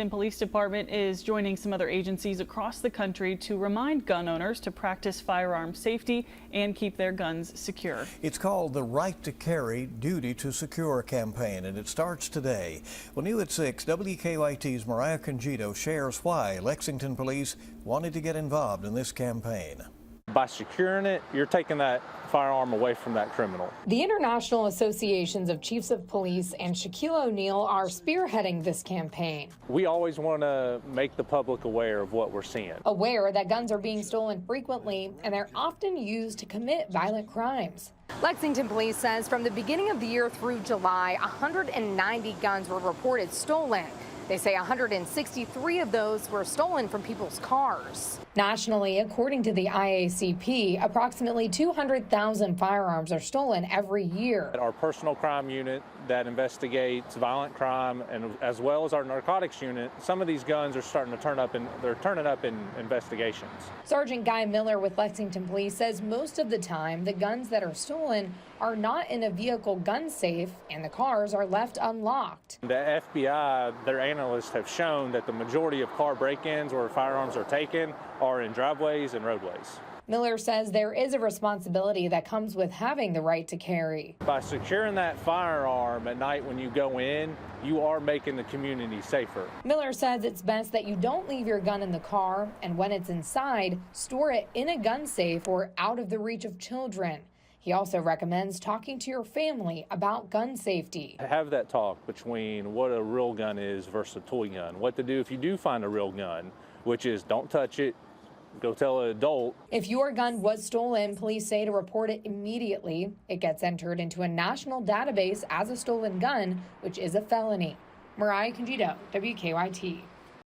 The police department is joining some other agencies across the country to remind gun owners to practice firearm safety and keep their guns secure. It's called the Right to Carry, Duty to Secure campaign, and it starts today. Well, new at 6, WKYT's Mariah Congito shares why Lexington police wanted to get involved in this campaign. By securing it, you're taking that firearm away from that criminal. The International Associations of Chiefs of Police and Shaquille O'Neal are spearheading this campaign. We always want to make the public aware of what we're seeing. Aware that guns are being stolen frequently and they're often used to commit violent crimes. Lexington Police says from the beginning of the year through July, 190 guns were reported stolen. They say 163 of those were stolen from people's cars. Nationally, according to the IACP, approximately 200,000 firearms are stolen every year. Our personal crime unit that investigates violent crime, and as well as our narcotics unit, some of these guns are starting to turn up in investigations. Sergeant Guy Miller with Lexington Police says most of the time the guns that are stolen are not in a vehicle gun safe and the cars are left unlocked. The FBI, their analysts have shown that the majority of car break-ins where firearms are taken are in driveways and roadways. Miller says there is a responsibility that comes with having the right to carry. By securing that firearm at night when you go in, you are making the community safer. Miller says it's best that you don't leave your gun in the car, and when it's inside, store it in a gun safe or out of the reach of children. He also recommends talking to your family about gun safety. Have that talk between what a real gun is versus a toy gun. What to do if you do find a real gun, which is don't touch it, go tell an adult. If your gun was stolen, police say to report it immediately. It gets entered into a national database as a stolen gun, which is a felony. Mariah Congito, WKYT.